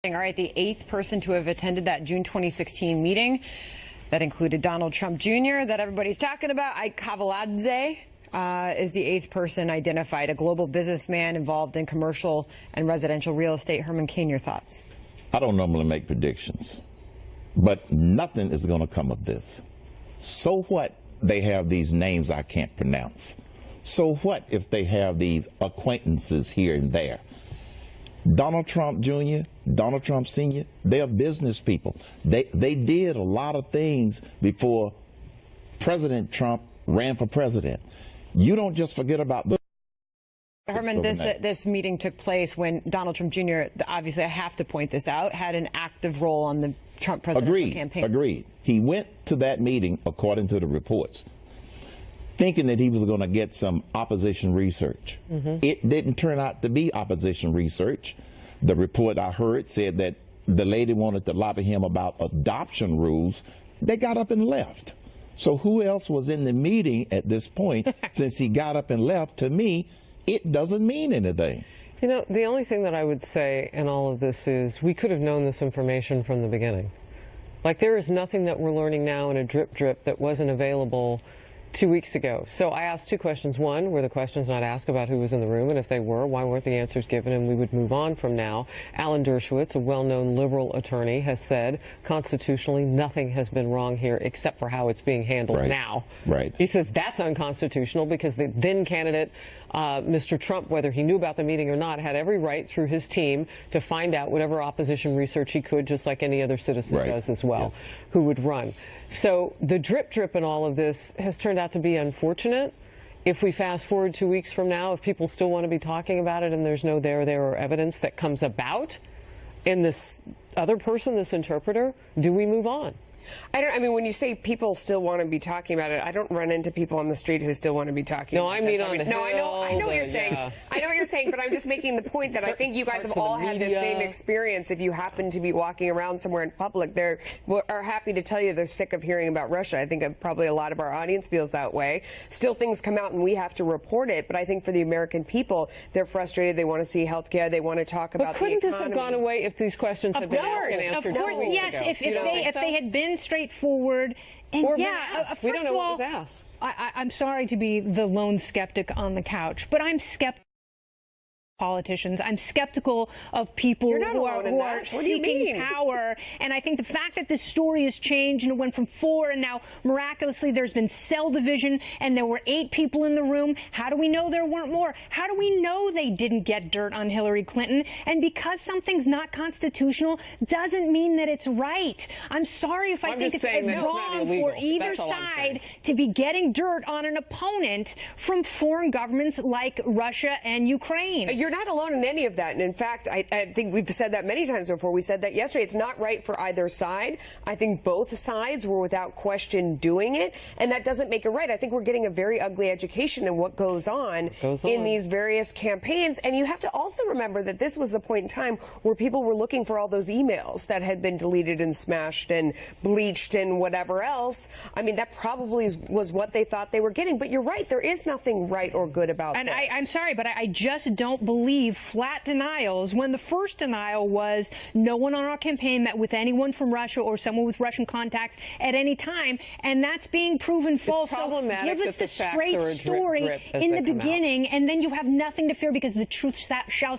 All right, the 8th person to have attended that June 2016 meeting that included Donald Trump Jr. that everybody's talking about. Ike Kavaladze is the 8th person identified, a global businessman involved in commercial and residential real estate. Herman Cain, your thoughts? I don't normally make predictions, but nothing is going to come of this. So what they have these names I can't pronounce? So what if they have these acquaintances here and there? Donald Trump Jr., Donald Trump Sr., they are business people. They did a lot of things before President Trump ran for president. You don't just forget about the Herman, this meeting took place when Donald Trump Jr., obviously I have to point this out, had an active role on the Trump presidential campaign. Agreed. He went to that meeting, according to the reports, thinking that he was going to get some opposition research. It didn't turn out to be opposition research. The report I heard said that the lady wanted to lobby him about adoption rules. They got up and left. So who else was in the meeting at this point? Since he got up and left, to me, it doesn't mean anything. You know, the only thing that I would say in all of this is we could have known this information from the beginning. Like, there is nothing that we're learning now in a drip that wasn't available 2 weeks ago. So I asked two questions. One, were the questions not asked about who was in the room? And if they were, why weren't the answers given? And we would move on from now. Alan Dershowitz, a well-known liberal attorney, has said constitutionally nothing has been wrong here except for how it's being handled now. He says that's unconstitutional because the then candidate, Mr. Trump, whether he knew about the meeting or not, had every right through his team to find out whatever opposition research he could, just like any other citizen does as well, who would run. So the drip in all of this has turned out to be unfortunate. If we fast forward 2 weeks from now, if people still want to be talking about it and there's no there or evidence that comes about in this other person, this interpreter, do we move on? I mean, when you say people still want to be talking about it, I don't run into people on the street who still want to be talking about it. No, I mean on the hill. I know what you're saying. I know what you're saying, but I'm just making the point that I think you guys have all had the same experience. If you happen to be walking around somewhere in public, they are happy to tell you they're sick of hearing about Russia. I think probably a lot of our audience feels that way. Still, things come out and we have to report it, but I think for the American people, they're frustrated. They want to see health care. They want to talk about the economy. But couldn't this have gone away if these questions had been asked and answered? Of course, yes. If they had been straightforward, and we first don't know of all, what was asked. I'm sorry to be the lone skeptic on the couch, but I'm skeptical. Politicians. I'm skeptical of people who are seeking power. And I think the fact that this story has changed and it went from 4 and now miraculously there's been cell division and there were 8 people in the room. How do we know there weren't more? How do we know they didn't get dirt on Hillary Clinton? And because something's not constitutional doesn't mean that it's right. I'm sorry if I think it's wrong for either side to be getting dirt on an opponent from foreign governments like Russia and Ukraine. You're not alone in any of that. And in fact, I think we've said that many times before. We said that yesterday. It's not right for either side. I think both sides were without question doing it. And that doesn't make it right. I think we're getting a very ugly education in what goes on in these various campaigns. And you have to also remember that this was the point in time where people were looking for all those emails that had been deleted and smashed and bleached and whatever else. I mean, that probably was what they thought they were getting. But you're right. There is nothing right or good about this. And I'm sorry, but I just don't believe flat denials when the first denial was no one on our campaign met with anyone from Russia or someone with Russian contacts at any time, and that's being proven false. So give us the straight story in the beginning, and then you have nothing to fear because the truth shall set